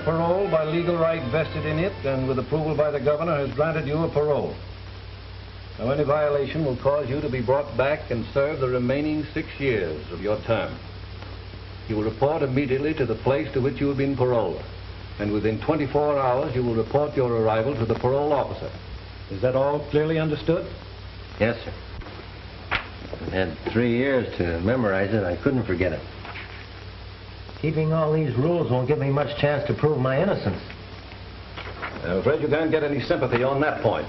of parole by legal right vested in it and with approval by the governor has granted you a parole. Now, any violation will cause you to be brought back and serve the remaining 6 years of your term. You will report immediately to the place to which you have been paroled, and within 24 hours you will report your arrival to the parole officer. Is that all clearly understood? Yes, sir. I've had 3 years to memorize it. I couldn't forget it. Keeping all these rules won't give me much chance to prove my innocence. I'm afraid you can't get any sympathy on that point.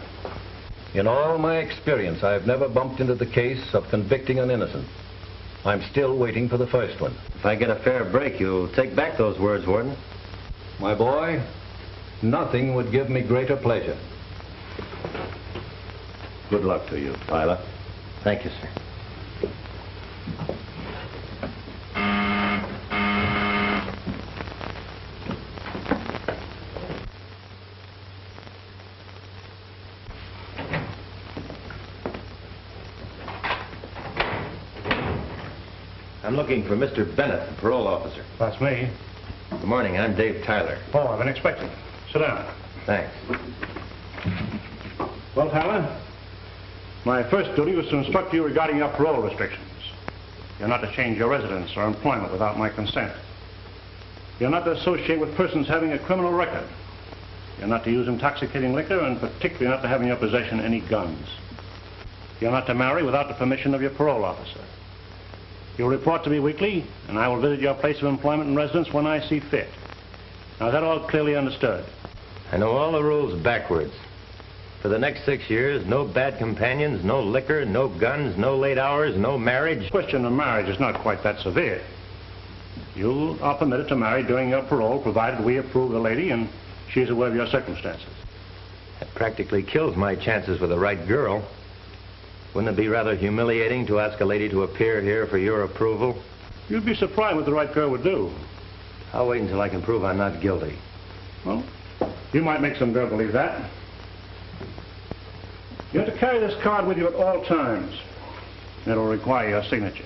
In all my experience, I've never bumped into the case of convicting an innocent. I'm still waiting for the first one. If I get a fair break, you'll take back those words, Warden. My boy, nothing would give me greater pleasure. Good luck to you, Tyler. Thank you, sir. I'm looking for Mr. Bennett, the parole officer. That's me. Good morning. I'm Dave Tyler. Oh, I've been expecting. Sit down. Thanks. Well, Tyler, my first duty was to instruct you regarding your parole restrictions. You're not to change your residence or employment without my consent. You're not to associate with persons having a criminal record. You're not to use intoxicating liquor, and particularly not to have in your possession any guns. You're not to marry without the permission of your parole officer. You'll report to me weekly, and I will visit your place of employment and residence when I see fit. Now, is that all clearly understood? I know all the rules backwards. For the next 6 years, no bad companions, no liquor, no guns, no late hours, no marriage. The question of marriage is not quite that severe. You are permitted to marry during your parole, provided we approve the lady and she's aware of your circumstances. That practically kills my chances with the right girl. Wouldn't it be rather humiliating to ask a lady to appear here for your approval? You'd be surprised what the right girl would do. I'll wait until I can prove I'm not guilty. Well, you might make some girl believe that. You have to carry this card with you at all times. It'll require your signature.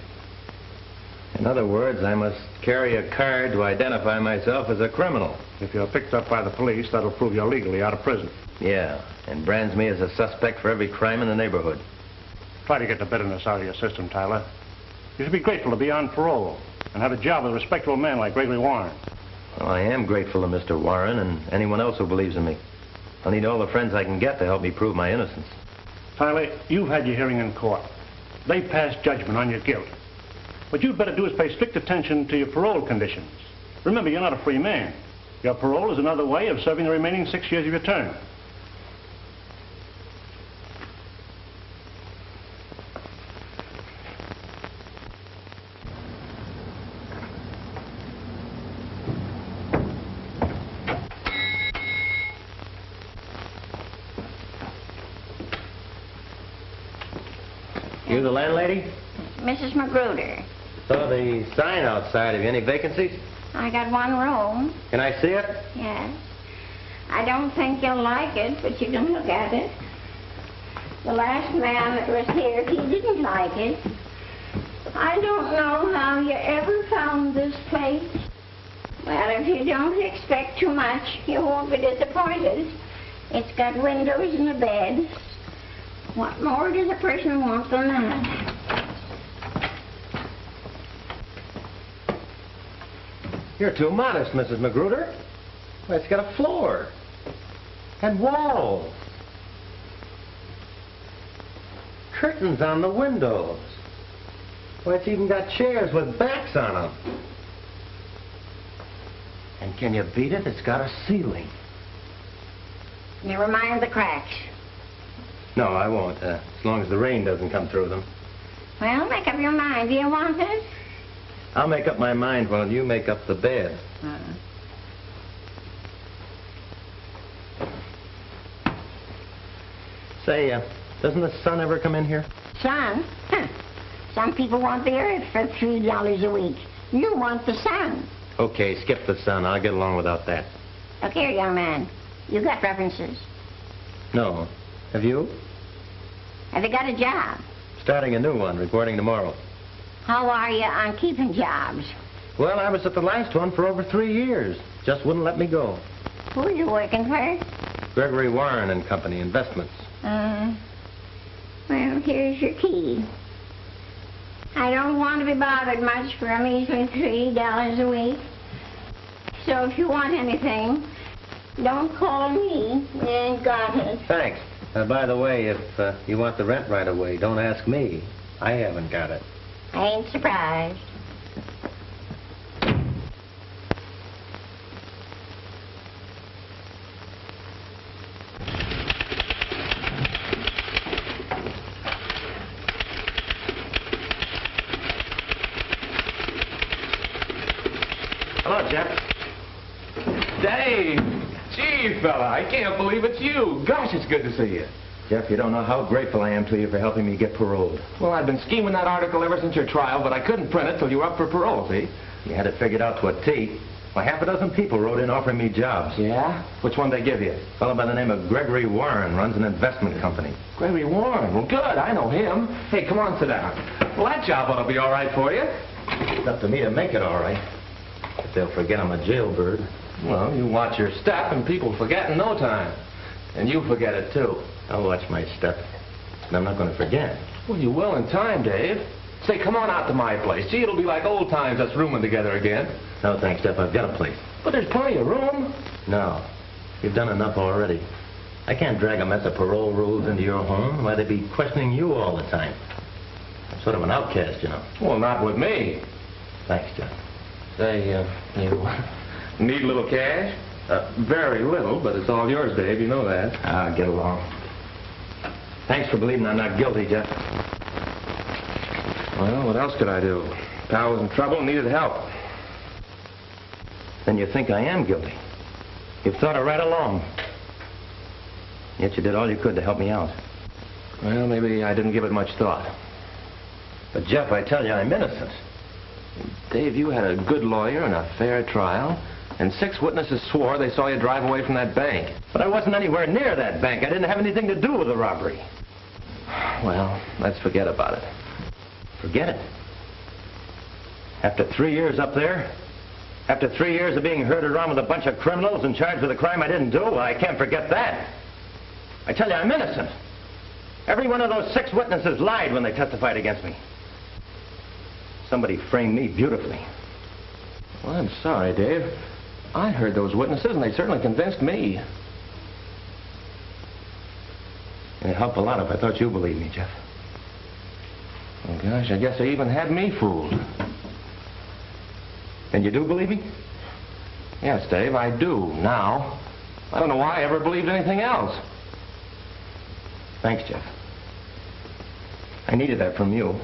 In other words, I must carry a card to identify myself as a criminal. If you're picked up by the police, that'll prove you're legally out of prison. Yeah, and brands me as a suspect for every crime in the neighborhood. Try to get the bitterness out of your system, Tyler. You should be grateful to be on parole and have a job with a respectable man like Gregory Warren. Well, I am grateful to Mr. Warren and anyone else who believes in me. I'll need all the friends I can get to help me prove my innocence. Tyler, you've had your hearing in court. They passed judgment on your guilt. What you'd better do is pay strict attention to your parole conditions. Remember, you're not a free man. Your parole is another way of serving the remaining 6 years of your term. You the landlady? Mrs. Magruder. Saw the sign outside. Have you any vacancies? I got one room. Can I see it? Yes. I don't think you'll like it, but you can look at it. The last man that was here, he didn't like it. I don't know how you ever found this place. Well, if you don't expect too much, you won't be disappointed. It's got windows and a bed. What more does a person want than that? You're too modest, Mrs. Magruder. Why, it's got a floor. And walls. Curtains on the windows. Why, it's even got chairs with backs on them. And can you beat it? It's got a ceiling. Never mind the cracks. No, I won't, as long as the rain doesn't come through them. Well, make up your mind. Do you want it? I'll make up my mind while you make up the bed. Say, doesn't the sun ever come in here? Sun? Huh. Some people want the earth for $3 a week. You want the sun. Okay, skip the sun. I'll get along without that. Look here, young man. You got references. No. Have you? Have you got a job? Starting a new one, reporting tomorrow. How are you on keeping jobs? Well, I was at the last one for over 3 years. Just wouldn't let me go. Who are you working for? Gregory Warren and Company, Investments. Well, here's your key. I don't want to be bothered much for a measly $3 a week. So if you want anything, don't call me. You ain't got it. Thanks. By the way, if you want the rent right away, don't ask me. I haven't got it. I ain't surprised. Hello, Jeff. Dave! Gee, fella, I can't believe it's you. Gosh, it's good to see you. Jeff, you don't know how grateful I am to you for helping me get paroled. Well, I've been scheming that article ever since your trial, but I couldn't print it till you were up for parole, see? You had it figured out to a T. Why, half a dozen people wrote in offering me jobs. Yeah? Which one they give you? A fellow by the name of Gregory Warren runs an investment company. Gregory Warren. Well, good. I know him. Hey, come on, sit down. Well, that job ought to be all right for you. It's up to me to make it all right. But they'll forget I'm a jailbird. Well, you watch your step, and people forget in no time. And you forget it, too. I'll watch my step. And I'm not going to forget. Well, you will in time, Dave. Say, come on out to my place. Gee, it'll be like old times us rooming together again. No, thanks, Jeff. I've got a place. But there's plenty of room. No. You've done enough already. I can't drag a mess of parole rules into your home. Why, they'd be questioning you all the time. I'm sort of an outcast, you know. Well, not with me. Thanks, Jeff. Say, you need a little cash? Very little, but it's all yours, Dave. You know that. Get along. Thanks for believing I'm not guilty, Jeff. Well, what else could I do? Pal was in trouble and needed help. Then you think I am guilty. You've thought it right along. Yet you did all you could to help me out. Well, maybe I didn't give it much thought. But, Jeff, I tell you, I'm innocent. Dave, you had a good lawyer and a fair trial, and 6 witnesses swore they saw you drive away from that bank. But I wasn't anywhere near that bank. I didn't have anything to do with the robbery. Well, let's forget about it. Forget it. After 3 years up there, after 3 years of being herded around with a bunch of criminals and charged with a crime I didn't do, well, I can't forget that. I tell you, I'm innocent. Every one of those 6 witnesses lied when they testified against me. Somebody framed me beautifully. Well, I'm sorry, Dave. I heard those witnesses, and they certainly convinced me. It'd help a lot if I thought you believed me, Jeff. Oh, gosh, I guess they even had me fooled. And you do believe me? Yes, Dave, I do, now. I don't know why I ever believed anything else. Thanks, Jeff. I needed that from you.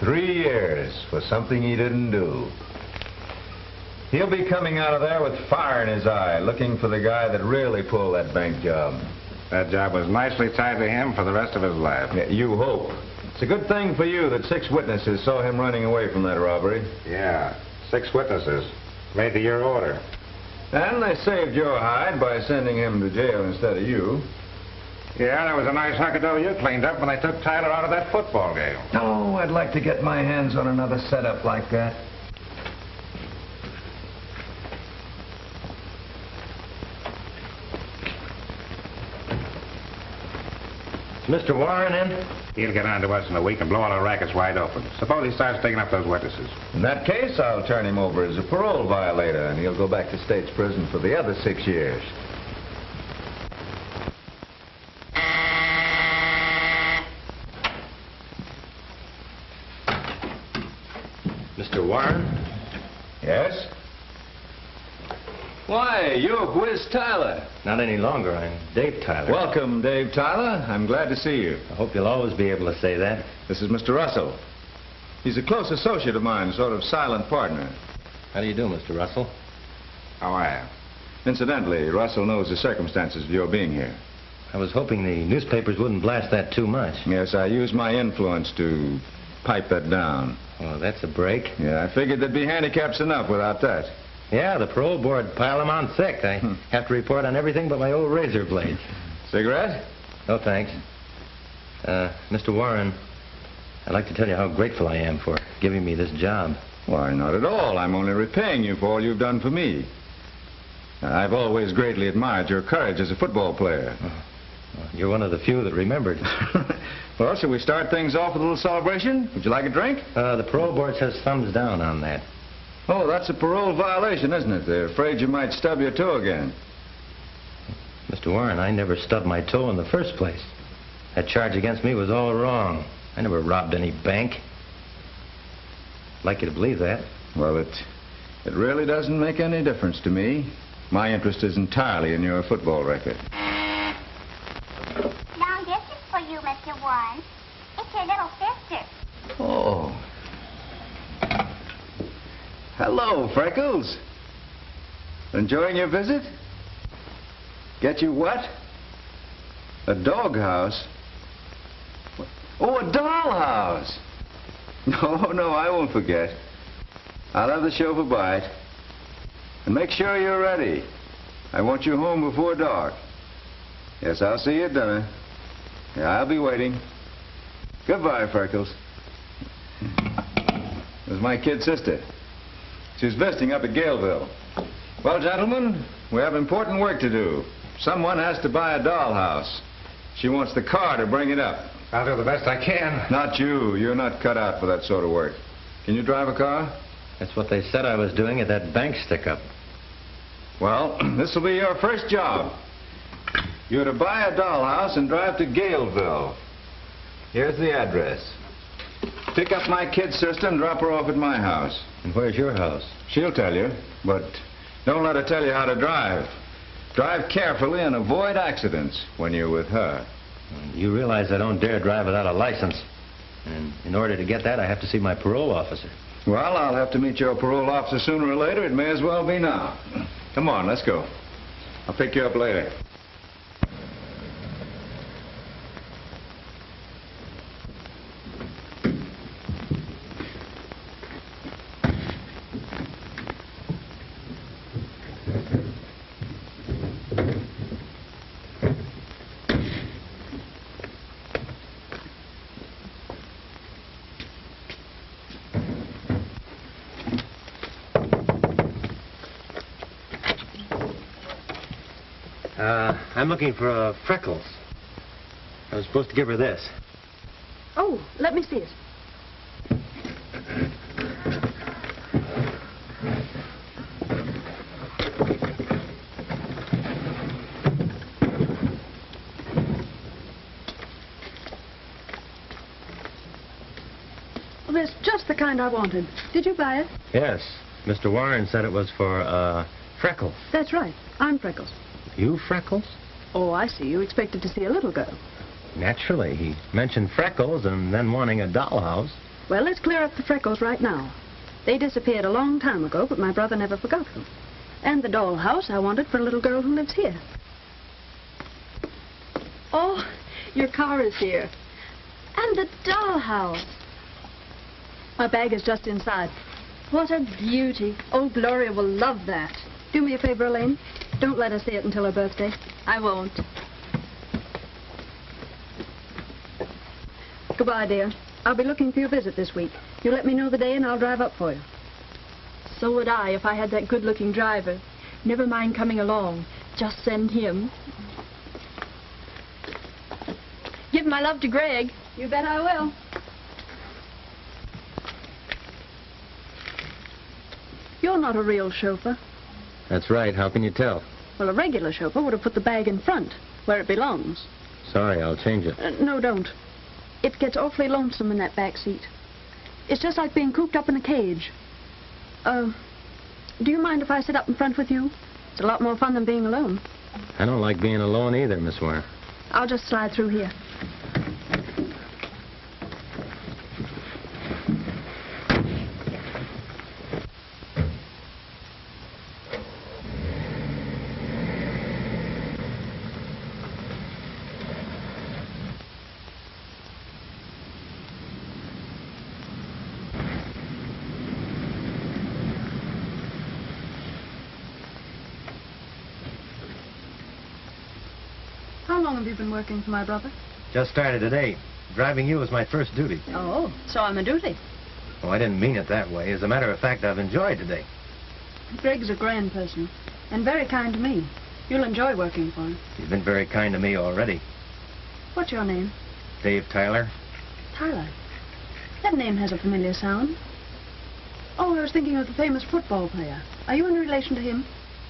Three years for something he didn't do. He'll be coming out of there with fire in his eye, looking for the guy that really pulled that bank job. That job was nicely tied to him for the rest of his life. Yeah, you hope. It's a good thing for you that 6 witnesses saw him running away from that robbery. Yeah, 6 witnesses. Made to your order. And they saved your hide by sending him to jail instead of you. Yeah, there was a nice hunk of dough you cleaned up when they took Tyler out of that football game. Oh, I'd like to get my hands on another setup like that. Is Mr. Warren in? He'll get on to us in a week and blow all our rackets wide open. Suppose he starts taking up those witnesses. In that case, I'll turn him over as a parole violator, and he'll go back to state's prison for the other 6 years. Mr. Warren? Yes? Why, you're Whiz Tyler. Not any longer. I'm Dave Tyler. Welcome, Dave Tyler. I'm glad to see you. I hope you'll always be able to say that. This is Mr. Russell. He's a close associate of mine, sort of silent partner. How do you do, Mr. Russell? How are you? Incidentally, Russell knows the circumstances of your being here. I was hoping the newspapers wouldn't blast that too much. Yes, I used my influence to pipe that down. Oh, that's a break. Yeah, I figured there'd be handicaps enough without that. Yeah, the parole board piled them on thick. I have to report on everything but my old razor blade. Cigarette? No, thanks. Mr. Warren, I'd like to tell you how grateful I am for giving me this job. Why, not at all. I'm only repaying you for all you've done for me. I've always greatly admired your courage as a football player. Well, you're one of the few that remembered. Well, shall we start things off with a little celebration? Would you like a drink? The parole board says thumbs down on that. Oh, that's a parole violation, isn't it? They're afraid you might stub your toe again. Mr. Warren, I never stubbed my toe in the first place. That charge against me was all wrong. I never robbed any bank. I'd like you to believe that. Well, it really doesn't make any difference to me. My interest is entirely in your football record. Now, this is for you, Mr. Warren. It's your little sister. Oh. Hello, Freckles. Enjoying your visit? Get you what? A doghouse? Oh, a dollhouse. No, I won't forget. I'll have the chauffeur by it. And make sure you're ready. I want you home before dark. Yes, I'll see you at dinner. Yeah, I'll be waiting. Goodbye, Freckles. There's my kid sister. She's visiting up at Galeville. Well, gentlemen, we have important work to do. Someone has to buy a dollhouse. She wants the car to bring it up. I'll do the best I can. Not you. You're not cut out for that sort of work. Can you drive a car? That's what they said I was doing at that bank stick-up. Well, this will be your first job. You're to buy a dollhouse and drive to Galeville. Here's the address. Pick up my kid sister and drop her off at my house. And where's your house? She'll tell you, but don't let her tell you how to drive. Drive carefully and avoid accidents when you're with her. You realize I don't dare drive without a license. And in order to get that, I have to see my parole officer. Well, I'll have to meet your parole officer sooner or later. It may as well be now. Come on, let's go. I'll pick you up later. I'm looking for Freckles. I was supposed to give her this. Oh, let me see it. Well, that's just the kind I wanted. Did you buy it? Yes. Mr. Warren said it was for, Freckles. That's right. I'm Freckles. You Freckles? Oh, I see. You expected to see a little girl. Naturally. He mentioned Freckles and then wanting a dollhouse. Well, let's clear up the Freckles right now. They disappeared a long time ago, but my brother never forgot them. And the dollhouse I wanted for a little girl who lives here. Oh, your car is here. And the dollhouse. My bag is just inside. What a beauty. Old Gloria will love that. Do me a favor, Elaine. Don't let her see it until her birthday. I won't. Goodbye, dear. I'll be looking for your visit this week. You let me know the day and I'll drive up for you. So would I if I had that good-looking driver. Never mind coming along. Just send him. Give my love to Greg. You bet I will. You're not a real chauffeur. That's right. How can you tell? Well, a regular chauffeur would have put the bag in front, where it belongs. Sorry, I'll change it. No, don't. It gets awfully lonesome in that back seat. It's just like being cooped up in a cage. Do you mind if I sit up in front with you? It's a lot more fun than being alone. I don't like being alone either, Miss Warren. I'll just slide through here. How long have you been working for my brother? Just started today. Driving you was my first duty. Oh, so I'm a duty. Oh, I didn't mean it that way. As a matter of fact, I've enjoyed today. Greg's a grand person, and very kind to me. You'll enjoy working for him. You've been very kind to me already. What's your name? Dave Tyler. Tyler. That name has a familiar sound. Oh, I was thinking of the famous football player. Are you in relation to him?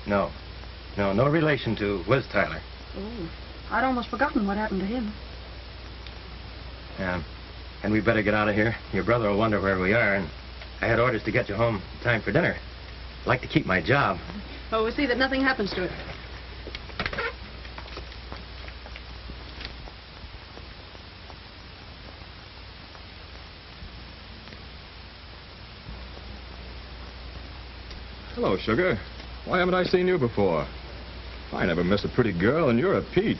No. No relation to Wiz Tyler. Oh, I'd almost forgotten what happened to him. Yeah. And we better get out of here. Your brother will wonder where we are, and I had orders to get you home in time for dinner. I'd like to keep my job. Oh, we'll see that nothing happens to it. Hello, Sugar. Why haven't I seen you before? I never miss a pretty girl, and you're a peach.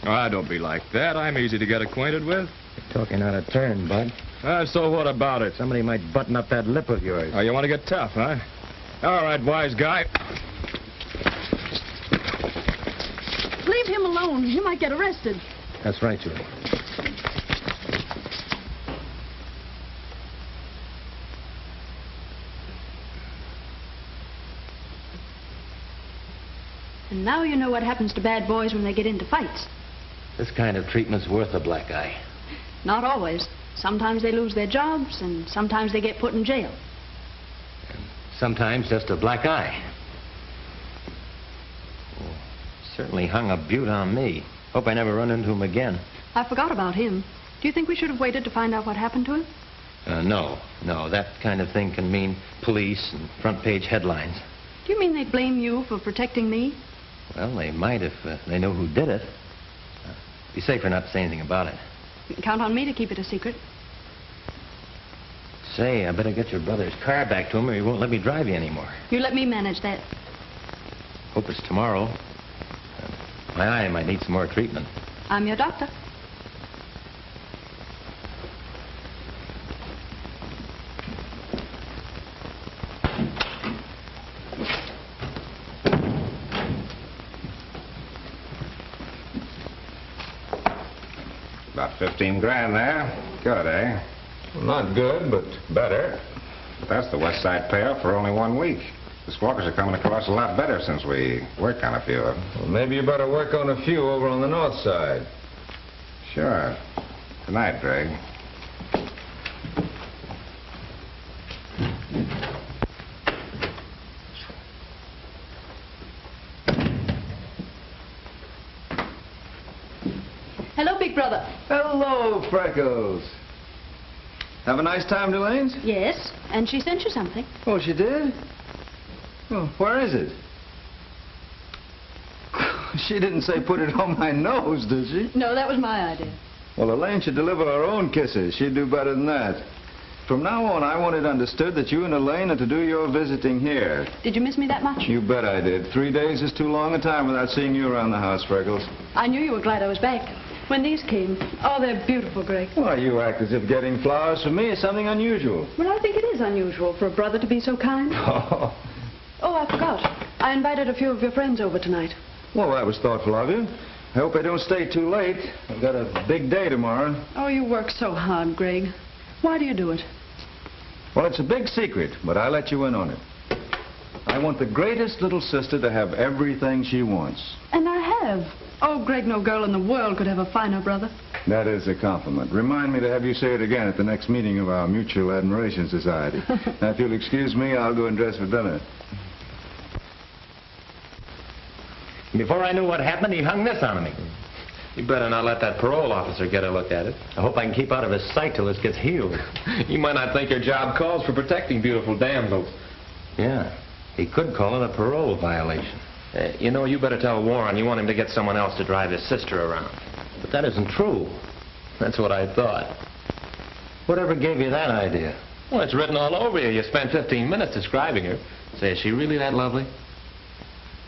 Ah, don't be like that. I'm easy to get acquainted with. You're talking out of turn, Bud. So what about it? Somebody might button up that lip of yours. Oh, you want to get tough, huh? All right, wise guy. Leave him alone. He might get arrested. That's right, Julie. And now you know what happens to bad boys when they get into fights. This kind of treatment's worth a black eye. Not always. Sometimes they lose their jobs, and sometimes they get put in jail. And sometimes just a black eye. Oh, certainly hung a beaut on me. Hope I never run into him again. I forgot about him. Do you think we should have waited to find out what happened to him? No. That kind of thing can mean police and front-page headlines. Do you mean they'd blame you for protecting me? Well, they might if they know who did it. Be safer not to say anything about it. You can count on me to keep it a secret. Say, I better get your brother's car back to him or he won't let me drive you anymore. You let me manage that. Hope it's tomorrow. My eye might need some more treatment. I'm your doctor. About 15 grand there. Good, eh? Well, not good, but better. But that's the West Side payoff for only 1 week. The squawkers are coming across a lot better since we worked on a few of them. Well, maybe you better work on a few over on the north side. Sure. Tonight, Greg. Hello, big brother. Hello, Freckles. Have a nice time, Elaine's? Yes, and she sent you something. Oh, she did? Well, where is it? She didn't say put it on my nose, did she? No, that was my idea. Well, Elaine should deliver her own kisses. She'd do better than that. From now on, I want it understood that you and Elaine are to do your visiting here. Did you miss me that much? You bet I did. 3 days is too long a time without seeing you around the house, Freckles. I knew you were glad I was back. When these came, oh, they're beautiful, Greg. Why, you act as if getting flowers from me is something unusual. Well, I think it is unusual for a brother to be so kind. Oh, I forgot. I invited a few of your friends over tonight. well, that was thoughtful of you. I hope I don't stay too late. I've got a big day tomorrow. Oh, you work so hard, Greg. Why do you do it? Well, it's a big secret, but I let you in on it. I want the greatest little sister to have everything she wants. And I have. Oh, Greg, no girl in the world could have a finer brother. That is a compliment. Remind me to have you say it again at the next meeting of our Mutual Admiration Society. Now, if you'll excuse me, I'll go and dress for dinner. Before I knew what happened, he hung this on me. You better not let that parole officer get a look at it. I hope I can keep out of his sight till this gets healed. You might not think your job calls for protecting beautiful damsels. Yeah, he could call it a parole violation. You know, you better tell Warren you want him to get someone else to drive his sister around. But that isn't true. That's what I thought. Whatever gave you that idea? Well, it's written all over you. You spent 15 minutes describing her. Say, is she really that lovely?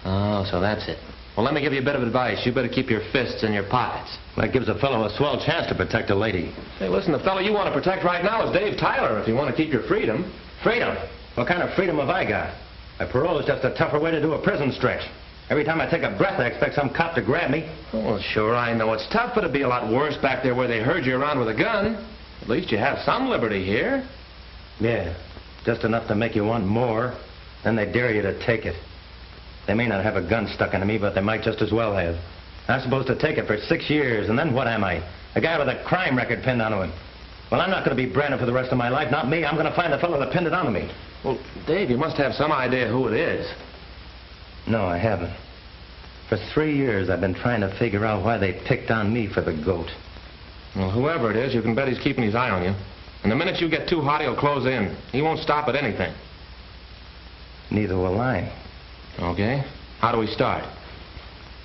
Oh, so that's it. Well, let me give you a bit of advice. You better keep your fists in your pockets. That gives a fellow a swell chance to protect a lady. Hey, listen, the fellow you want to protect right now is Dave Tyler, if you want to keep your freedom. Freedom? What kind of freedom have I got? My parole is just a tougher way to do a prison stretch. Every time I take a breath, I expect some cop to grab me. Well, sure, I know it's tough, but it'd be a lot worse back there where they herd you around with a gun. At least you have some liberty here. Yeah, just enough to make you want more. Then they dare you to take it. They may not have a gun stuck into me, but they might just as well have. I'm supposed to take it for 6 years, and then what am I? A guy with a crime record pinned onto him. Well, I'm not going to be branded for the rest of my life. Not me. I'm going to find the fellow that pinned it onto me. Well, Dave, you must have some idea who it is. No, I haven't. For 3 years, I've been trying to figure out why they picked on me for the goat. Well, whoever it is, you can bet he's keeping his eye on you. And the minute you get too hot, he'll close in. He won't stop at anything. Neither will I. Okay. How do we start?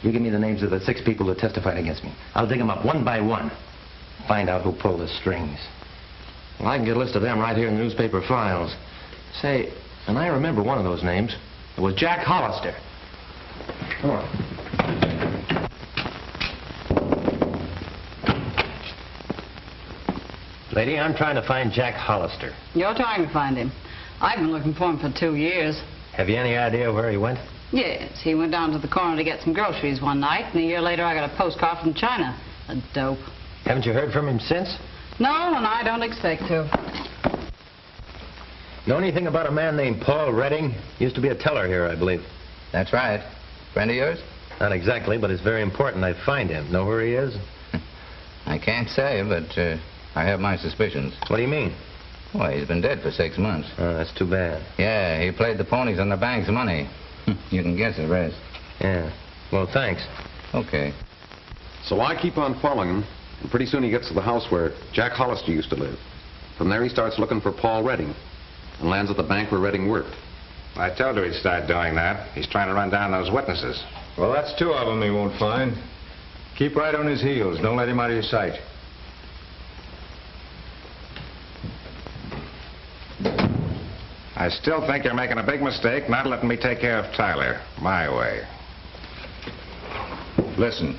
You give me the names of the 6 people who testified against me. I'll dig them up one by one. Find out who pulled the strings. Well, I can get a list of them right here in the newspaper files. Say, and I remember one of those names. It was Jack Hollister. Come on. Lady, I'm trying to find Jack Hollister. You're trying to find him. I've been looking for him for 2 years. Have you any idea where he went? Yes, he went down to the corner to get some groceries one night, and a year later I got a postcard from China. A dope. Haven't you heard from him since? No, and I don't expect to. Know anything about a man named Paul Redding? Used to be a teller here, I believe. That's right. Friend of yours? Not exactly, but it's very important I find him. Know where he is? I can't say, but I have my suspicions. What do you mean? Well, he's been dead for 6 months. Oh, that's too bad. Yeah, he played the ponies on the bank's money. You can guess the rest. Yeah. Well, thanks. Okay. So I keep on following him, and pretty soon he gets to the house where Jack Hollister used to live. From there he starts looking for Paul Redding, and lands at the bank where Redding worked. I told her he'd start doing that. He's trying to run down those witnesses. Well, that's 2 of them he won't find. Keep right on his heels. Don't let him out of your sight. I still think you're making a big mistake not letting me take care of Tyler my way. Listen,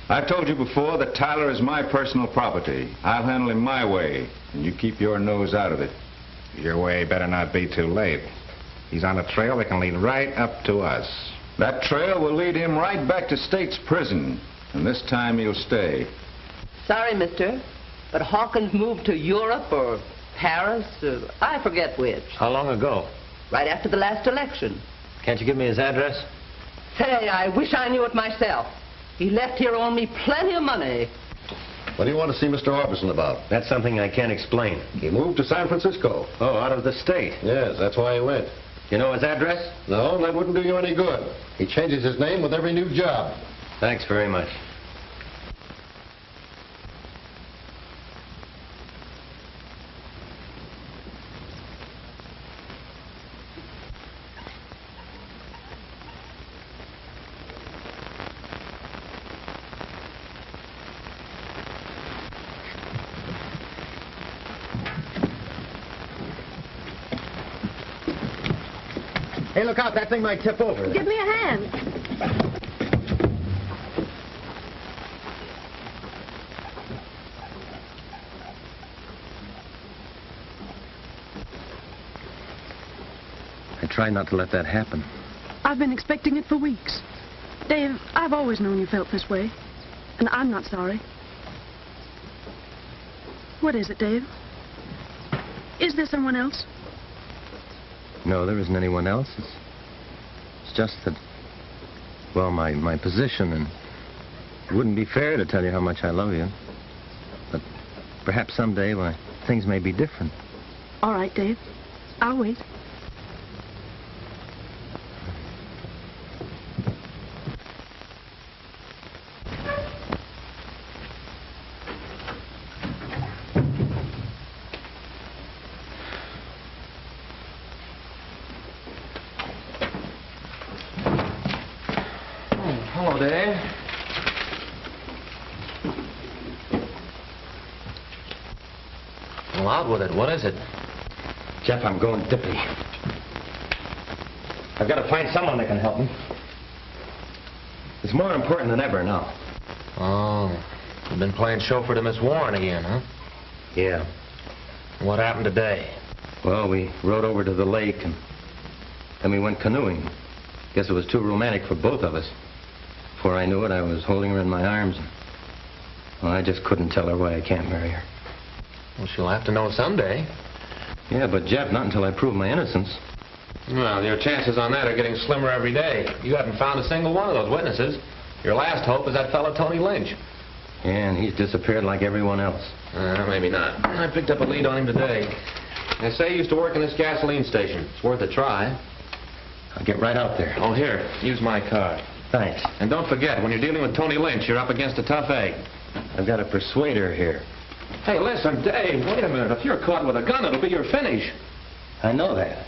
I've told you before that Tyler is my personal property. I'll handle him my way, and you keep your nose out of it. Your way better not be too late. He's on a trail that can lead right up to us. That trail will lead him right back to State's prison, and this time he'll stay. Sorry, mister, but Hawkins moved to Europe or Paris, I forget which. How long ago? Right after the last election. Can't you give me his address? Say, I wish I knew it myself. He left here owing me plenty of money. What do you want to see Mr. Orbison about? That's something I can't explain. He moved to San Francisco. Oh, out of the state? Yes, that's why he went. You know his address? No, that wouldn't do you any good. He changes his name with every new job. Thanks very much. Hey, look out. That thing might tip over. Give me a hand. I try not to let that happen. I've been expecting it for weeks. Dave, I've always known you felt this way. And I'm not sorry. What is it, Dave? Is there someone else? No, there isn't anyone else. It's just that, well, my position, and it wouldn't be fair to tell you how much I love you. But perhaps someday, why, things may be different. All right, Dave. I'll wait. Hello, Dave. Well, out with it. What is it? Jeff, I'm going dippy. I've got to find someone that can help me. It's more important than ever now. Oh, you've been playing chauffeur to Miss Warren again, huh? Yeah. What happened today? Well, we rode over to the lake, and then we went canoeing. Guess it was too romantic for both of us. Before I knew it, I was holding her in my arms. Well, I just couldn't tell her why I can't marry her. Well, she'll have to know someday. Yeah, but Jeff, not until I prove my innocence. Well, your chances on that are getting slimmer every day. You haven't found a single one of those witnesses. Your last hope is that fellow Tony Lynch. Yeah, and he's disappeared like everyone else. Maybe not. I picked up a lead on him today. They say he used to work in this gasoline station. It's worth a try. I'll get right out there. Oh, here, use my card. Thanks. And don't forget, when you're dealing with Tony Lynch, you're up against a tough egg. I've got to persuade her here. Hey, listen, Dave, wait a minute. If you're caught with a gun, it'll be your finish. I know that.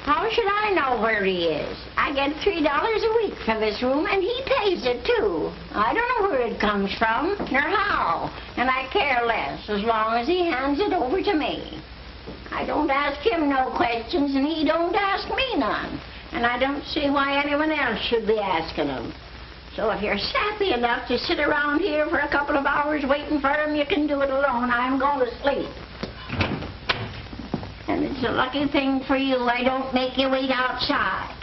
How should I know where he is? I get $3 a week for this room, and he pays it, too. I don't know where it comes from, nor how, and I care less as long as he hands it over to me. I don't ask him no questions, and he don't ask me none, and I don't see why anyone else should be asking him. So if you're sappy enough to sit around here for a couple of hours waiting for him, you can do it alone. I'm going to sleep. And it's a lucky thing for you I don't make you wait outside.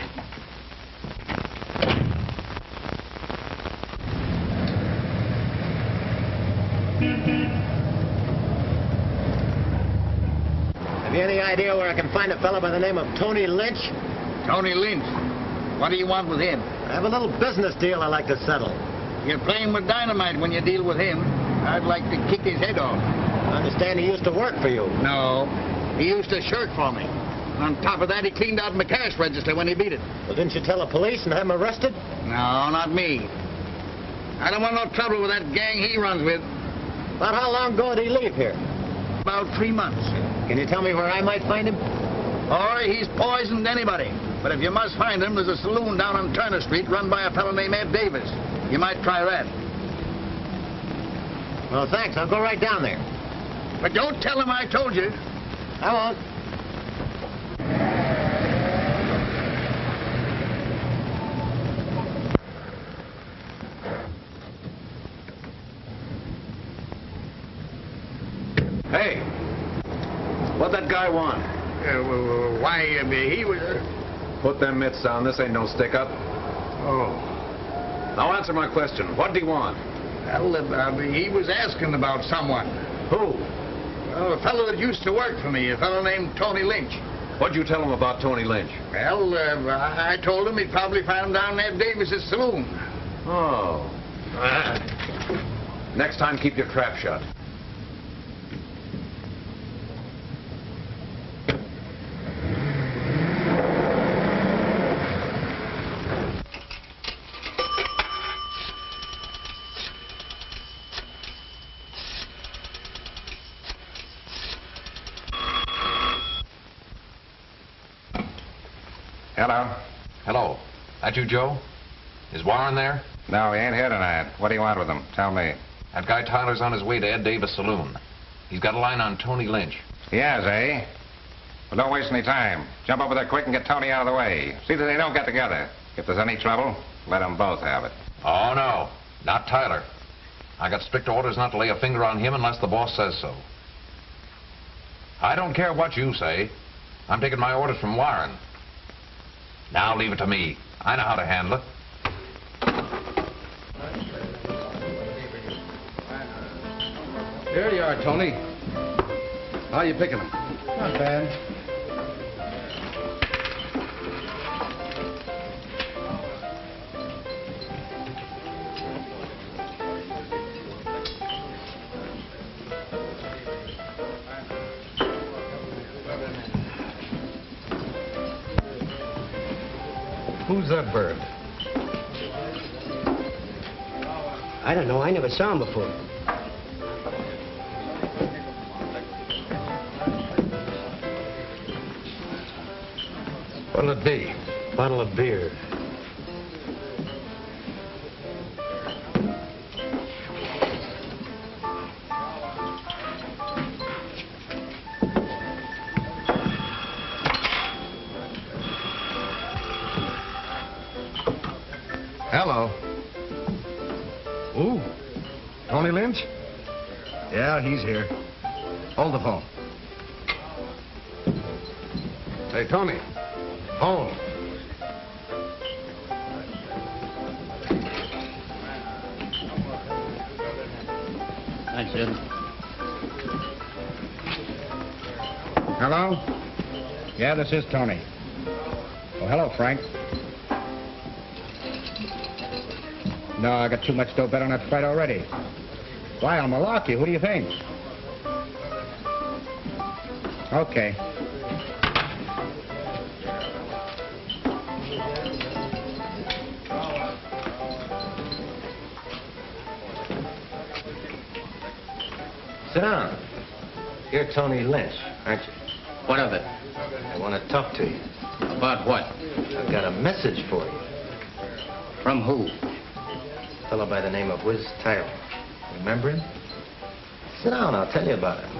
Have you any idea where I can find a fellow by the name of Tony Lynch? Tony Lynch? What do you want with him? I have a little business deal I'd like to settle. You're playing with dynamite when you deal with him. I'd like to kick his head off. I understand he used to work for you. No. He used to shirk for me. On top of that, he cleaned out my cash register when he beat it. Well, didn't you tell the police and have him arrested? No, not me. I don't want no trouble with that gang he runs with. About how long ago did he leave here? About 3 months. Can you tell me where I might find him? Or he's poisoned anybody. But if you must find him, there's a saloon down on Turner Street run by a fellow named Ed Davis. You might try that. Well, thanks. I'll go right down there. But don't tell him I told you. I won't. Hey, what'd that guy want? Why, he was... Put them mitts down. This ain't no stick-up. Oh. Now answer my question. What'd he want? Well, he was asking about someone. Who? Well, a fellow that used to work for me, a fellow named Tony Lynch. What'd you tell him about Tony Lynch? Well, I told him he'd probably find him down at Davis's saloon. Oh. Next time, keep your trap shut. Hello. Hello. That you, Joe? Is Warren there? No, he ain't here tonight. What do you want with him? Tell me. That guy Tyler's on his way to Ed Davis' saloon. He's got a line on Tony Lynch. He has, eh? Well, don't waste any time. Jump over there quick and get Tony out of the way. See that they don't get together. If there's any trouble, let them both have it. Oh, no. Not Tyler. I got strict orders not to lay a finger on him unless the boss says so. I don't care what you say. I'm taking my orders from Warren. Now leave it to me. I know how to handle it. Here you are, Tony. How are you picking them? Not bad. Who's that bird? I don't know. I never saw him before. What'll it be? Bottle of beer. Hello. Ooh. Tony Lynch? Yeah, he's here. Hold the phone. Hey, Tony. Home. Thanks, Sid. Hello? Yeah, this is Tony. Oh, hello, Frank. No, I got too much dough bet on that fight already. Why, I'll malarkey. Who do you think? Okay. Sit down. You're Tony Lynch, aren't you? What of it? I want to talk to you. About what? I've got a message for you. From who? A fellow by the name of Whiz Tyler. Remember him? Sit down, I'll tell you about him.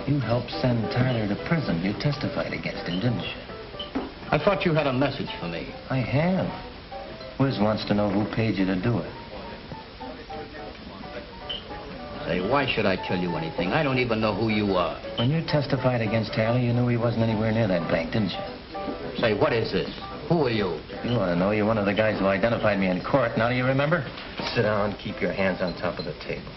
You helped send Tyler to prison. You testified against him, didn't you? I thought you had a message for me. I have. Whiz wants to know who paid you to do it. Say, why should I tell you anything? I don't even know who you are. When you testified against Tyler, you knew he wasn't anywhere near that bank, didn't you? Say, what is this? Who are you? You want to know. You're one of the guys who identified me in court. Now do you remember? Sit down, keep your hands on top of the table.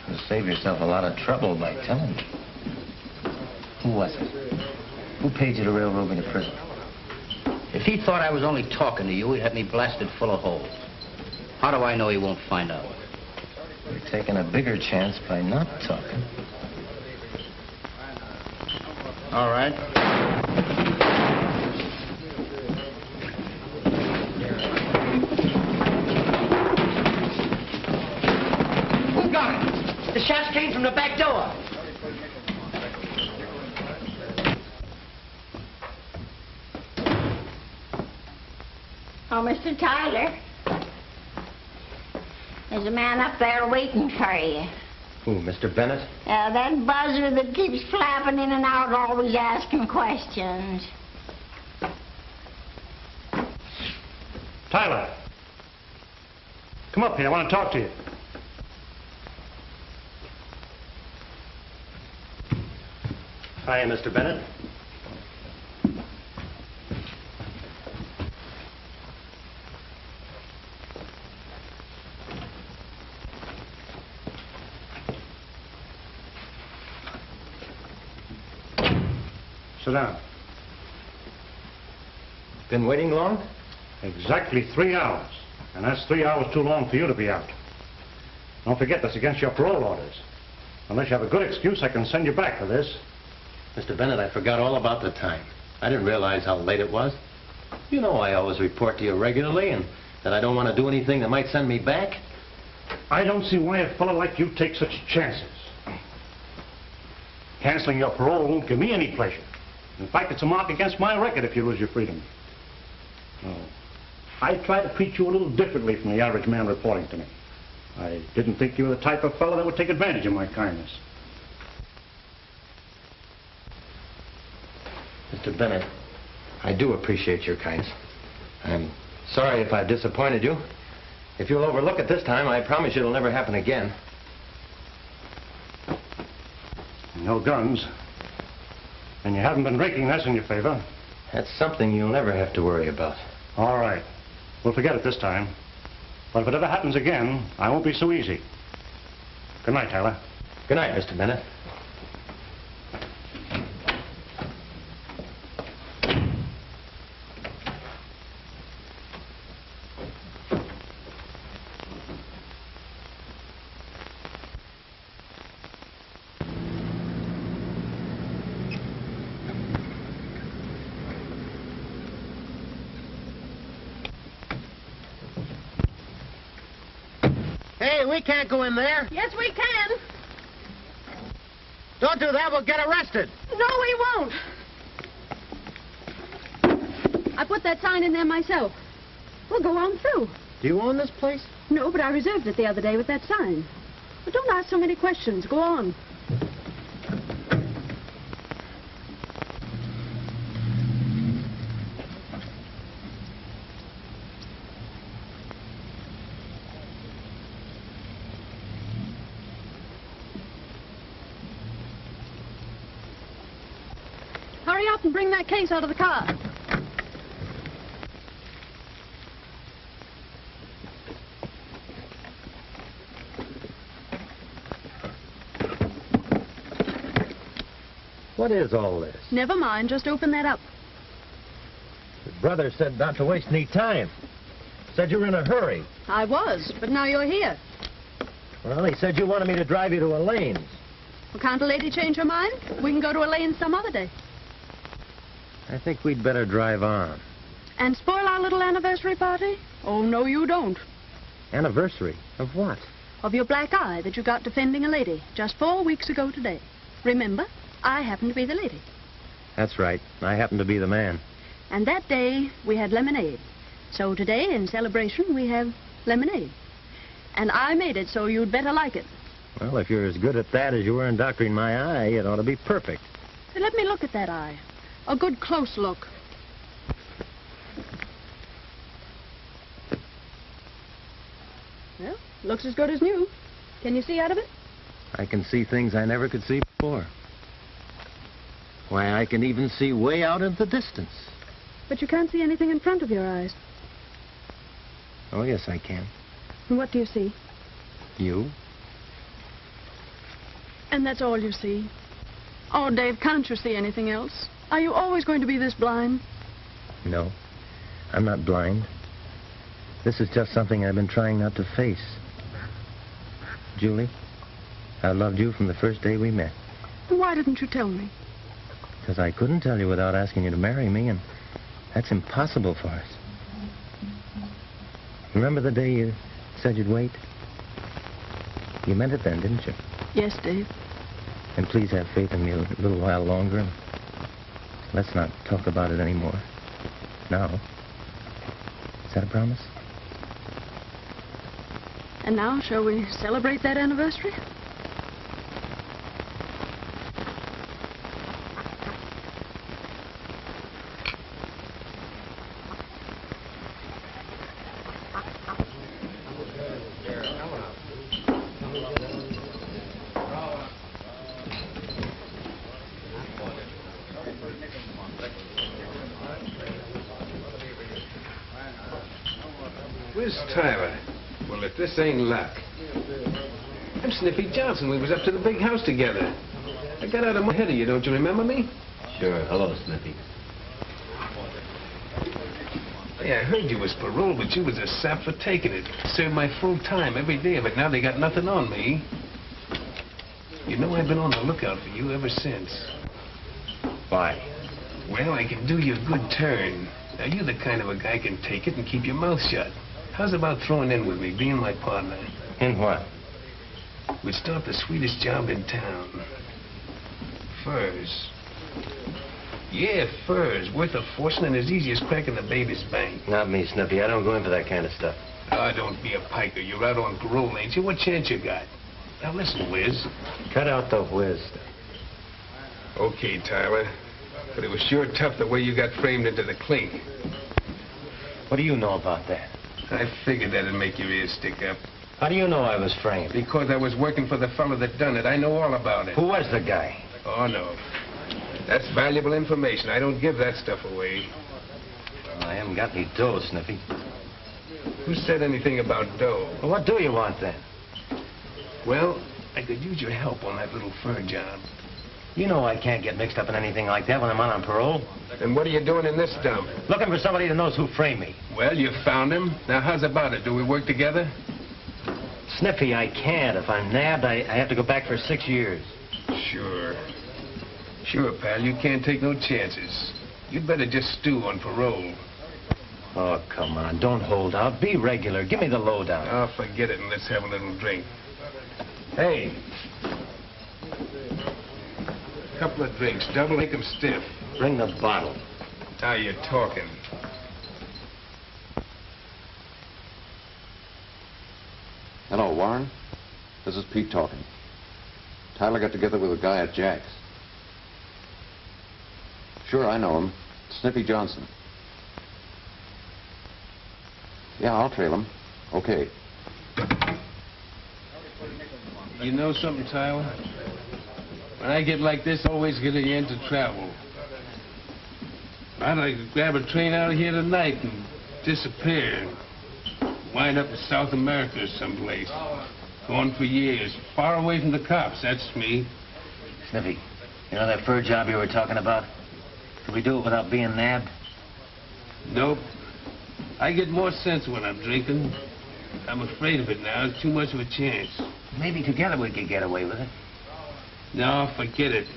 You'll save yourself a lot of trouble by telling me. Who was it? Who paid you to railroad me to prison? If he thought I was only talking to you, he'd have me blasted full of holes. How do I know he won't find out? You're taking a bigger chance by not talking. All right. Who got it? The shots came from the back door. Oh, Mr. Tyler. There's a man up there waiting for you. Who, Mr. Bennett? That buzzer that keeps flapping in and out, always asking questions. Tyler. Come up here. I want to talk to you. Hi, Mr. Bennett. Sit down. Been waiting long? Exactly 3 hours. And that's 3 hours too long for you to be out. Don't forget that's against your parole orders. Unless you have a good excuse, I can send you back for this. Mr. Bennett, I forgot all about the time. I didn't realize how late it was. You know I always report to you regularly and that I don't want to do anything that might send me back. I don't see why a fellow like you takes such chances. Canceling your parole won't give me any pleasure. In fact, it's a mark against my record if you lose your freedom. Oh. I try to treat you a little differently from the average man reporting to me. I didn't think you were the type of fellow that would take advantage of my kindness. Mr. Bennett, I do appreciate your kindness. I'm sorry if I've disappointed you. If you'll overlook it this time, I promise you it'll never happen again. No guns. And you haven't been drinking, that's in your favor. That's something you'll never have to worry about. All right. We'll forget it this time. But if it ever happens again, I won't be so easy. Good night, Tyler. Good night, Mr. Bennett. Hey, we can't go in there. Yes, we can. Don't do that, we'll get arrested. No, we won't. I put that sign in there myself. We'll go on through. Do you own this place? No, but I reserved it the other day with that sign. But don't ask so many questions. Go on. up and bring that case out of the car. What is all this? Never mind, just open that up. Your brother said not to waste any time. Said you were in a hurry. I was, but now you're here. Well, he said you wanted me to drive you to Elaine's. Well, can't a lady change her mind? We can go to Elaine some other day. I think we'd better drive on. And spoil our little anniversary party? Oh, no, you don't. Anniversary? Of what? Of your black eye that you got defending a lady just 4 weeks ago today. Remember? I happen to be the lady. That's right. I happen to be the man. And that day, we had lemonade. So today, in celebration, we have lemonade. And I made it, so you'd better like it. Well, if you're as good at that as you were in doctoring my eye, it ought to be perfect. Hey, let me look at that eye. A good close look. Well, looks as good as new. Can you see out of it? I can see things I never could see before. Why, I can even see way out in the distance. But you can't see anything in front of your eyes. Oh, yes, I can. And what do you see? You. And that's all you see? Oh, Dave, can't you see anything else? Are you always going to be this blind? No, I'm not blind. This is just something I've been trying not to face. Julie, I loved you from the first day we met. And why didn't you tell me? Because I couldn't tell you without asking you to marry me, and that's impossible for us. Remember the day you said you'd wait? You meant it then, didn't you? Yes, Dave. And please have faith in me a little while longer, and let's not talk about it anymore. Now. Is that a promise? And now, shall we celebrate that anniversary? Where's Tyler? Well, if this ain't luck. I'm Sniffy Johnson. We was up to the big house together. I got out of my head of you, don't you remember me? Sure. Hello, Sniffy. Yeah, I heard you was paroled, but you was a sap for taking it. Served my full time every day of it. Now they got nothing on me. You know I've been on the lookout for you ever since. Why? Well, I can do you a good turn. Now, you're the kind of a guy can take it and keep your mouth shut. How's about throwing in with me, being my partner? In what? We'd start the sweetest job in town. Furs. Yeah, furs. Worth a fortune and as easy as cracking the baby's bank. Not me, Sniffy. I don't go in for that kind of stuff. Oh, don't be a piker. You're out on parole, ain't you? What chance you got? Now, listen, Wiz. Cut out the whiz stuff. Okay, Tyler. But it was sure tough the way you got framed into the clink. What do you know about that? I figured that'd make your ears stick up. How do you know I was framed? Because I was working for the fellow that done it. I know all about it. Who was the guy? Oh, no. That's valuable information. I don't give that stuff away. Well, I haven't got any dough, Sniffy. Who said anything about dough? Well, what do you want, then? Well, I could use your help on that little fur job. You know I can't get mixed up in anything like that when I'm on parole. And what are you doing in this dump? Looking for somebody that knows who framed me. Well, you found him. Now, how's about it? Do we work together? Sniffy, I can't. If I'm nabbed, I have to go back for 6 years. Sure. Sure, pal. You can't take no chances. You'd better just stew on parole. Oh, come on. Don't hold out. Be regular. Give me the lowdown. Oh, forget it and let's have a little drink. Hey. Couple of drinks. Double, make 'em stiff. Bring the bottle. Now you're talking. Hello, Warren. This is Pete talking. Tyler got together with a guy at Jack's. Sure, I know him. Sniffy Johnson. Yeah, I'll trail him. Okay. You know something, Tyler? When I get like this, I always get into trouble. I'd like to grab a train out of here tonight and disappear. Wind up in South America or someplace. Gone for years. Far away from the cops, that's me. Sniffy, you know that fur job you were talking about? Could we do it without being nabbed? Nope. I get more sense when I'm drinking. I'm afraid of it now. It's too much of a chance. Maybe together we could get away with it. No, forget it.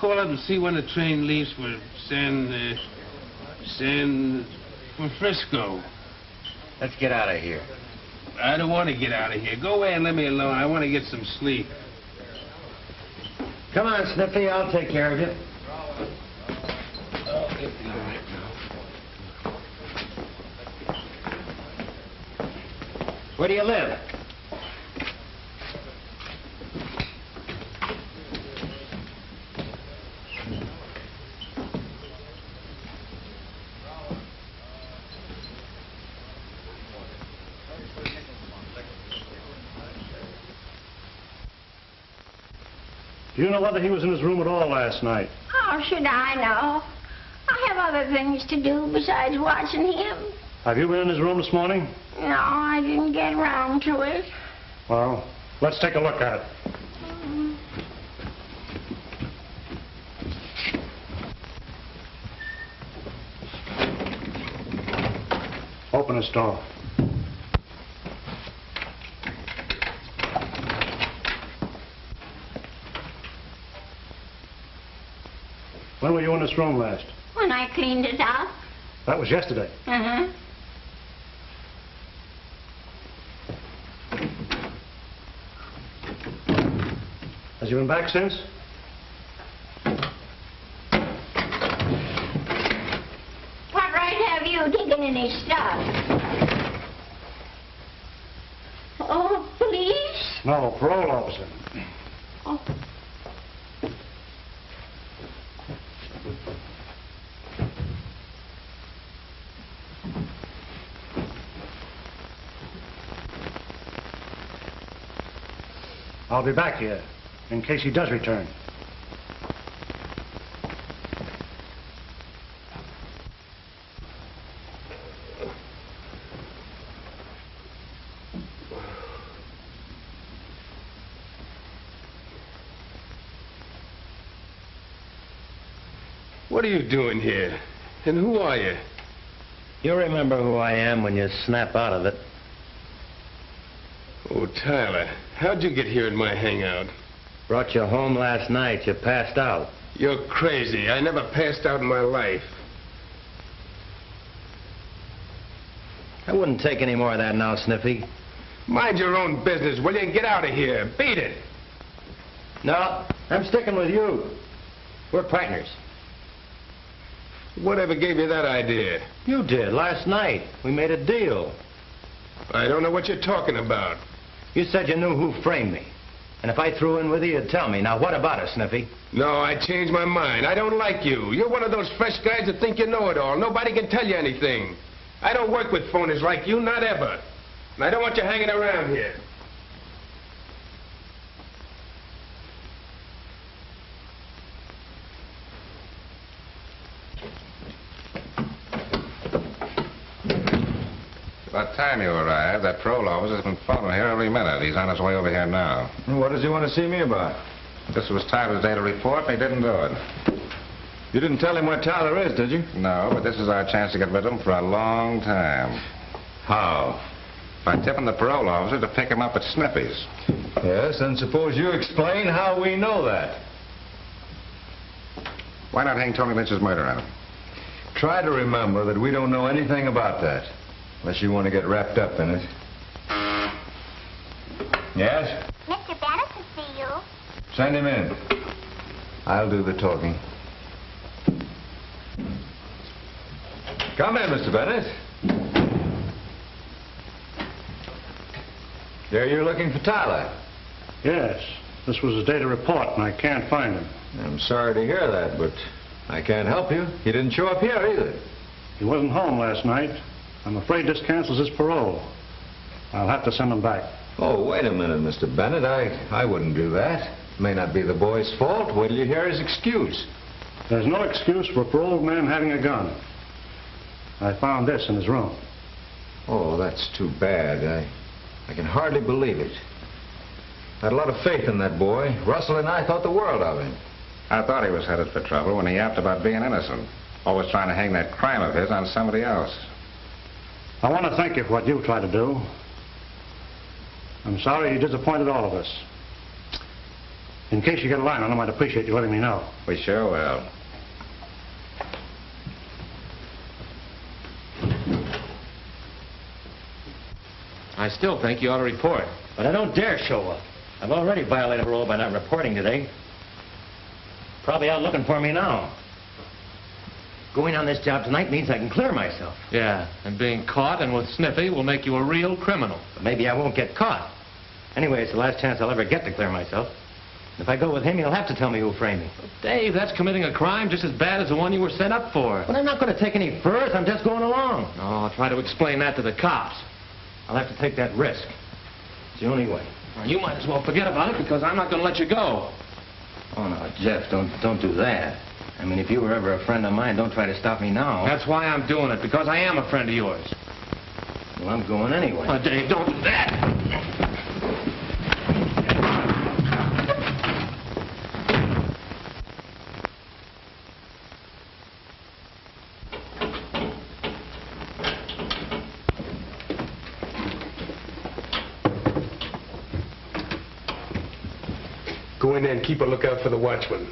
Call up and see when the train leaves for for Frisco. Let's get out of here. I don't want to get out of here. Go away and let me alone. I want to get some sleep. Come on, Sniffy. I'll take care of you. Where do you live? Do you know whether he was in his room at all last night? How should I know? I have other things to do besides watching him. Have you been in his room this morning? No, I didn't get around to it. Well, let's take a look at it. Open this door. When were you in this room last? When I cleaned it up. That was yesterday. Uh-huh. Has he been back since? What right have you taken any stuff? Oh, police? No, parole officer. Oh. I'll be back here in case he does return. What are you doing here? And who are you? You'll remember who I am when you snap out of it. Oh, Tyler, how'd you get here at my hangout? Brought you home last night. You passed out. You're crazy. I never passed out in my life. I wouldn't take any more of that now, Sniffy. Mind your own business, will you? Get out of here. Beat it. No, I'm sticking with you. We're partners. Whatever gave you that idea? You did, last night. We made a deal. I don't know what you're talking about. You said you knew who framed me. And if I threw in with you, you'd tell me. Now, what about it, Sniffy? No, I changed my mind. I don't like you. You're one of those fresh guys that think you know it all. Nobody can tell you anything. I don't work with phonies like you, not ever. And I don't want you hanging around here. About time you arrived, that parole officer's been phoning here every minute. He's on his way over here now. What does he want to see me about? This was Tyler's day to report, and he didn't do it. You didn't tell him where Tyler is, did you? No, but this is our chance to get rid of him for a long time. How? By tipping the parole officer to pick him up at Sniffy's. Yes, and suppose you explain how we know that. Why not hang Tony Lynch's murder on him? Try to remember that we don't know anything about that. Unless you want to get wrapped up in it. Yes? Mr. Bennett to see you. Send him in. I'll do the talking. Come in, Mr. Bennett. There you're looking for Tyler. Yes. This was his day to report, and I can't find him. I'm sorry to hear that, but I can't help you. He didn't show up here either. He wasn't home last night. I'm afraid this cancels his parole. I'll have to send him back. Oh, wait a minute, Mr. Bennett. I wouldn't do that. May not be the boy's fault. Wait till you hear his excuse. There's no excuse for a paroled man having a gun. I found this in his room. Oh, that's too bad. I can hardly believe it. I had a lot of faith in that boy. Russell and I thought the world of him. I thought he was headed for trouble when he yapped about being innocent. Always trying to hang that crime of his on somebody else. I want to thank you for what you've tried to do. I'm sorry you disappointed all of us. In case you get a line on him, I'd appreciate you letting me know. We sure will. I still think you ought to report. But I don't dare show up. I've already violated parole by not reporting today. Probably out looking for me now. Going on this job tonight means I can clear myself. Yeah, and being caught and with Sniffy will make you a real criminal. But maybe I won't get caught. Anyway, it's the last chance I'll ever get to clear myself. If I go with him, he'll have to tell me who framed me. Dave, that's committing a crime just as bad as the one you were sent up for. But I'm not going to take any furs. I'm just going along. Oh, I'll try to explain that to the cops. I'll have to take that risk. It's the only way. Well, you might as well forget about it because I'm not going to let you go. Oh, no, Jeff, don't do that. I mean, if you were ever a friend of mine, don't try to stop me now. That's why I'm doing it, because I am a friend of yours. Well, I'm going anyway. Oh, Dave, don't do that. Go in there and keep a lookout for the watchman.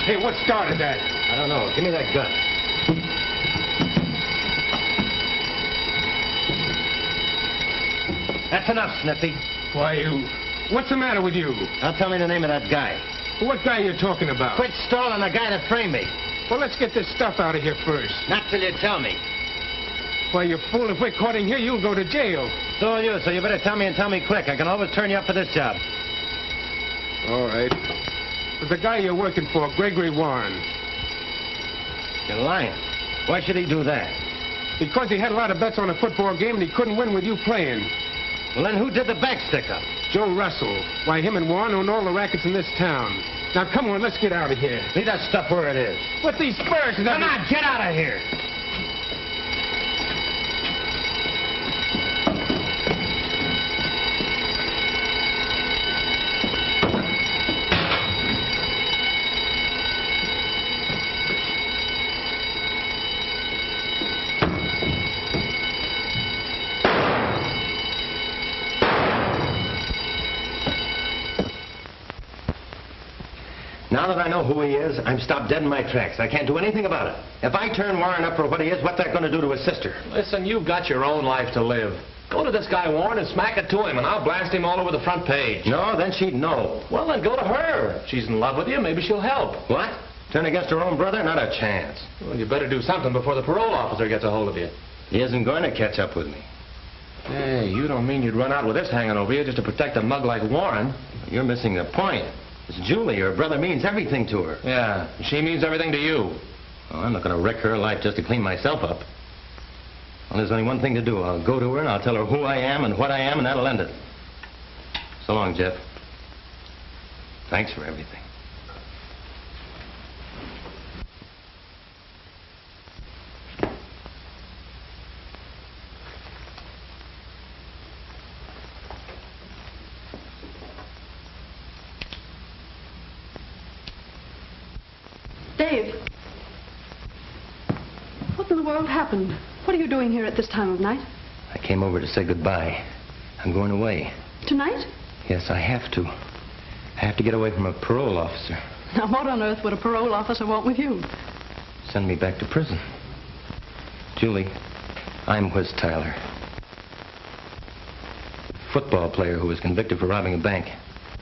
Hey, what started that? I don't know. Give me that gun. That's enough, Sniffy. Why, what's the matter with you? Now tell me the name of that guy. What guy are you talking about? Quit stalling the guy that framed me. Well, let's get this stuff out of here first. Not till you tell me. Why, you fool, if we're caught in here, you'll go to jail. So will you, so you better tell me and tell me quick. I can always turn you up for this job. All right. The guy you're working for, Gregory Warren. You're lying. Why should he do that? Because he had a lot of bets on a football game and he couldn't win with you playing. Well, then who did the bank stick-up? Joe Russell. Why, him and Warren own all the rackets in this town. Now, come on, let's get out of here. Leave that stuff where it is. With these spurs and Come on, get out of here. Now that I know who he is, I'm stopped dead in my tracks. I can't do anything about it. If I turn Warren up for what he is, what's that going to do to his sister? Listen, you've got your own life to live. Go to this guy Warren and smack it to him, and I'll blast him all over the front page. No, then she'd know. Well, then go to her. If she's in love with you, maybe she'll help. What? Turn against her own brother? Not a chance. Well, you better do something before the parole officer gets a hold of you. He isn't going to catch up with me. Hey, you don't mean you'd run out with this hanging over you just to protect a mug like Warren? You're missing the point. It's Julie. Her brother means everything to her. Yeah, she means everything to you. Well, I'm not going to wreck her life just to clean myself up. Well, there's only one thing to do. I'll go to her and I'll tell her who I am and what I am, and that'll end it. So long, Jeff. Thanks for everything. world happened? What are you doing here at this time of night? I came over to say goodbye. I'm going away. Tonight? Yes, I have to. I have to get away from a parole officer. Now, what on earth would a parole officer want with you? Send me back to prison. Julie, I'm Whiz Tyler. Football player who was convicted for robbing a bank.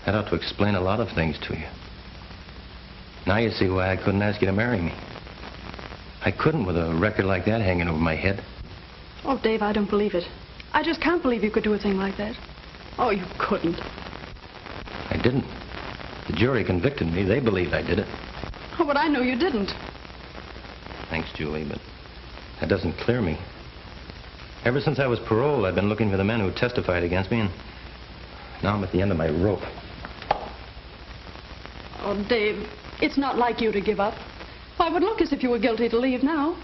That ought to explain a lot of things to you. Now you see why I couldn't ask you to marry me. I couldn't with a record like that hanging over my head. Oh, Dave, I don't believe it. I just can't believe you could do a thing like that. Oh, you couldn't. I didn't. The jury convicted me. They believed I did it. Oh, but I know you didn't. Thanks, Julie, but that doesn't clear me. Ever since I was paroled, I've been looking for the men who testified against me, and now I'm at the end of my rope. Oh, Dave, it's not like you to give up. Why, it would look as if you were guilty to leave now.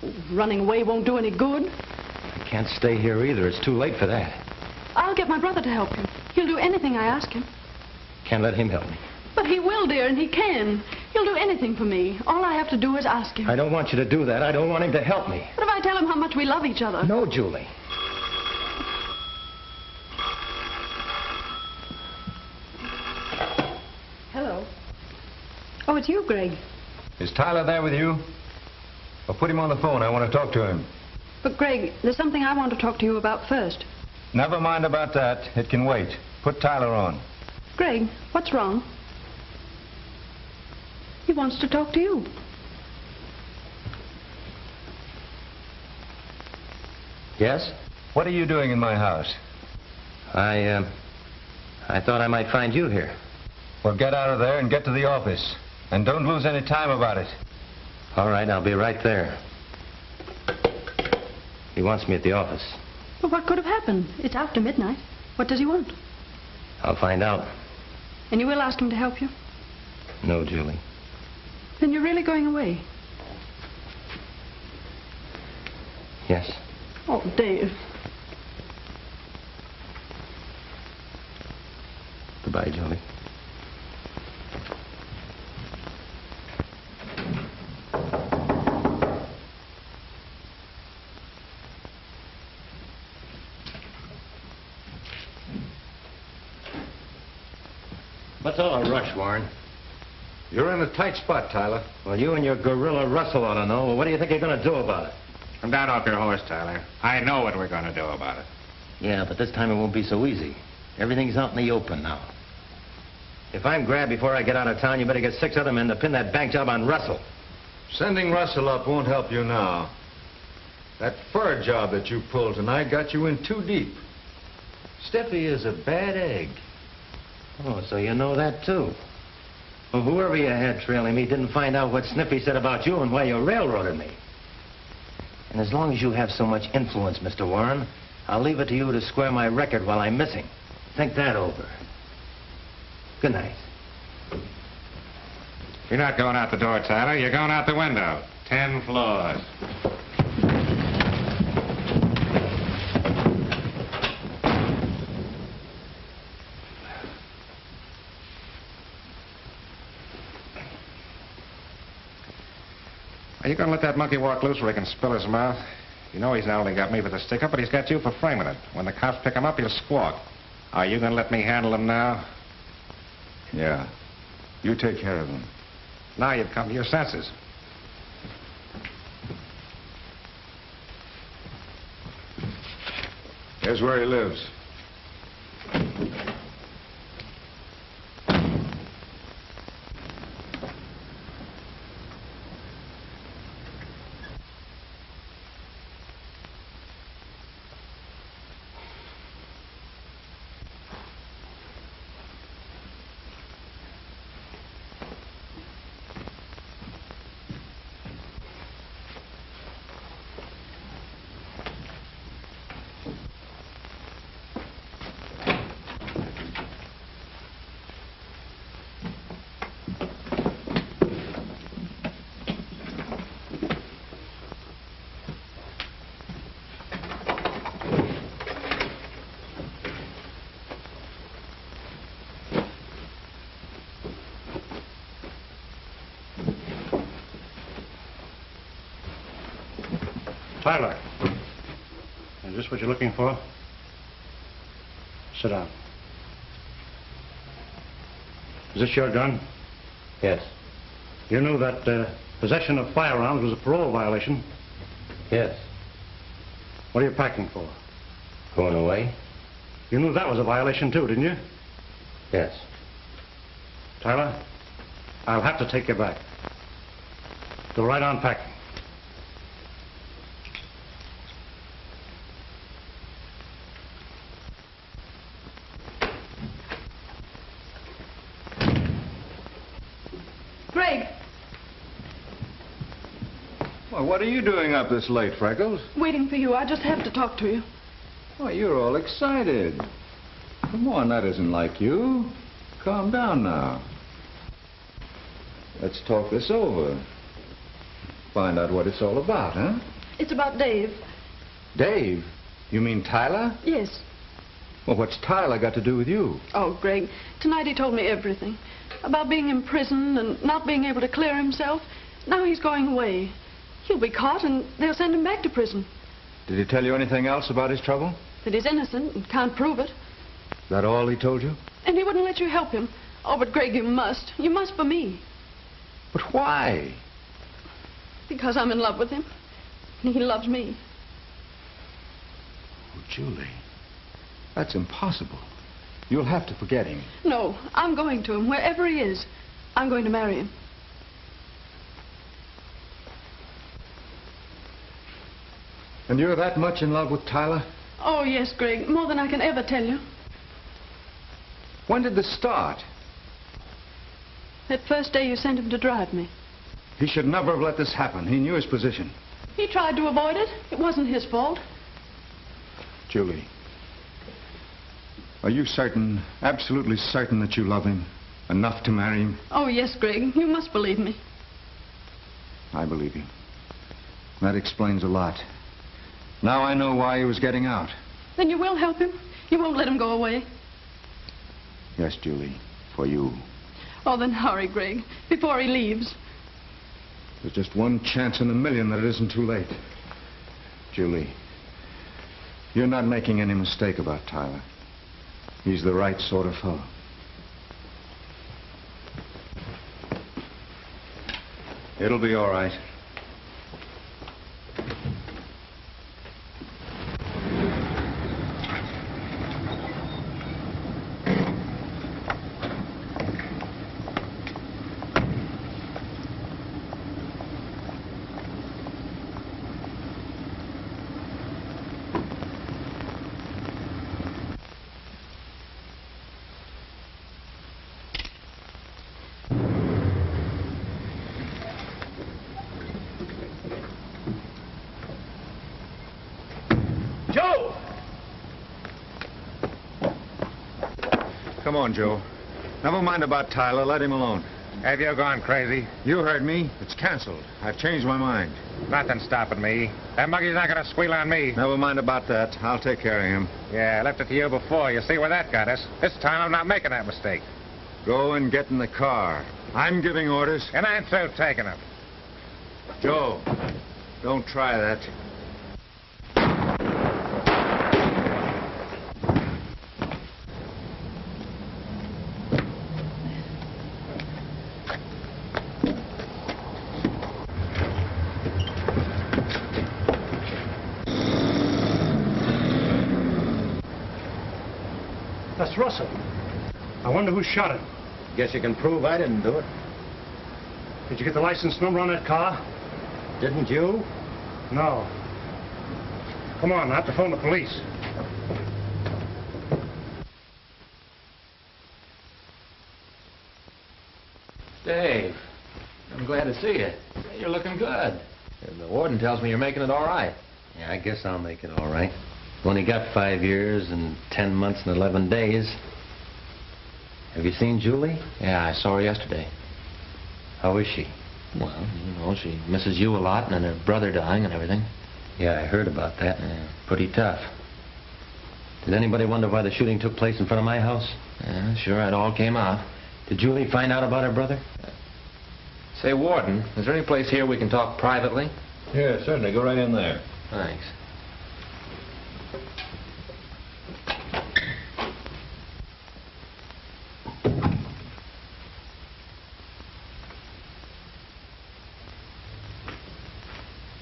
Oh, running away won't do any good. I can't stay here either. It's too late for that. I'll get my brother to help you. He'll do anything I ask him. Can't let him help me. But he will, dear, and he can. He'll do anything for me. All I have to do is ask him. I don't want you to do that. I don't want him to help me. What if I tell him how much we love each other? No, Julie. Hello. Oh, it's you, Greg. Is Tyler there with you? Well, put him on the phone. I want to talk to him. But, Greg, there's something I want to talk to you about first. Never mind about that. It can wait. Put Tyler on. Greg, what's wrong? He wants to talk to you. Yes? What are you doing in my house? I thought I might find you here. Well, get out of there and get to the office. And don't lose any time about it. All right, I'll be right there. He wants me at the office. But what could have happened? It's after midnight. What does he want? I'll find out. And you will ask him to help you? No, Julie. Then you're really going away? Yes. Oh, Dave. Goodbye, Julie. What's all the rush, Warren? You're in a tight spot, Tyler. Well, you and your gorilla Russell ought to know. Well, what do you think you're going to do about it? Come down off your horse, Tyler. I know what we're going to do about it. Yeah, but this time it won't be so easy. Everything's out in the open now. If I'm grabbed before I get out of town, you better get 6 other men to pin that bank job on Russell. Sending Russell up won't help you now. That fur job that you pulled tonight got you in too deep. Sniffy is a bad egg. Oh, so you know that, too. Well, whoever you had trailing me didn't find out what Sniffy said about you and why you railroaded me. And as long as you have so much influence, Mr. Warren, I'll leave it to you to square my record while I'm missing. Think that over. Good night. You're not going out the door, Tyler. You're going out the window. 10 floors. Are you going to let that monkey walk loose where he can spill his mouth? You know he's not only got me for the stick-up, but he's got you for framing it. When the cops pick him up, he'll squawk. Are you going to let me handle him now? Yeah. You take care of him. Now you've come to your senses. Here's where he lives. Tyler. Is this what you're looking for? Sit down. Is this your gun? Yes. You knew that possession of firearms was a parole violation? Yes. What are you packing for? Going away? You knew that was a violation too, didn't you? Yes. Tyler, I'll have to take you back. Go right on packing. Greg! Well, what are you doing up this late, Freckles? Waiting for you. I just have to talk to you. Why, you're all excited. Come on, that isn't like you. Calm down now. Let's talk this over. Find out what it's all about, huh? It's about Dave. Dave? You mean Tyler? Yes. Well, what's Tyler got to do with you? Oh, Greg, tonight he told me everything. About being in prison and not being able to clear himself. Now he's going away. He'll be caught and they'll send him back to prison. Did he tell you anything else about his trouble? That he's innocent and can't prove it. That all he told you? And he wouldn't let you help him. Oh, but Greg, you must. You must for me. But why? Because I'm in love with him. And he loves me. Oh, Julie, that's impossible. You'll have to forget him. No, I'm going to him, wherever he is. I'm going to marry him. And you're that much in love with Tyler? Oh, yes, Greg, more than I can ever tell you. When did this start? That first day you sent him to drive me. He should never have let this happen. He knew his position. He tried to avoid it. It wasn't his fault. Julie, are you certain, absolutely certain that you love him enough to marry him? Oh, yes, Greg. You must believe me. I believe you. That explains a lot. Now I know why he was getting out. Then you will help him? You won't let him go away? Yes, Julie, for you. Oh, then hurry, Greg, before he leaves. There's just one chance in a million that it isn't too late. Julie, you're not making any mistake about Tyler. He's the right sort of fellow. It'll be all right. Come on, Joe. Never mind about Tyler. Let him alone. Have you gone crazy? You heard me. It's canceled. I've changed my mind. Nothing's stopping me. That monkey's not going to squeal on me. Never mind about that. I'll take care of him. Yeah, I left it to you before. You see where that got us. This time I'm not making that mistake. Go and get in the car. I'm giving orders. And I'm through taking them. Joe, don't try that. That's Russell. I wonder who shot him. Guess you can prove I didn't do it. Did you get the license number on that car? Didn't you? No. Come on, I have to phone the police. Dave, I'm glad to see you. You're looking good. And the warden tells me you're making it all right. Yeah, I guess I'll make it all right. Only got 5 years and 10 months and 11 days. Have you seen Julie? Yeah, I saw her yesterday. How is she? Well, you know, she misses you a lot and her brother dying and everything. Yeah, I heard about that. Pretty tough. Did anybody wonder why the shooting took place in front of my house? Yeah, sure, it all came out. Did Julie find out about her brother? Say, Warden, is there any place here we can talk privately? Yeah, certainly. Go right in there. Thanks.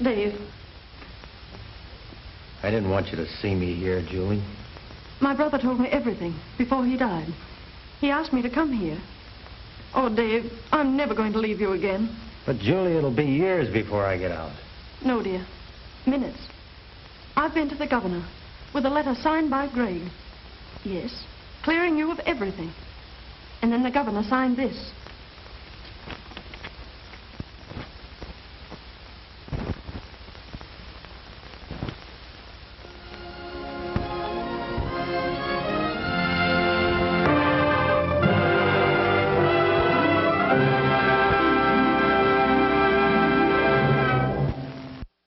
Dave, I didn't want you to see me here, Julie. my brother told me everything before he died. He asked me to come here. Oh, Dave, I'm never going to leave you again. But, Julie, it'll be years before I get out. No, dear. Minutes. I've been to the governor with a letter signed by Greg. Yes, clearing you of everything. And then the governor signed this.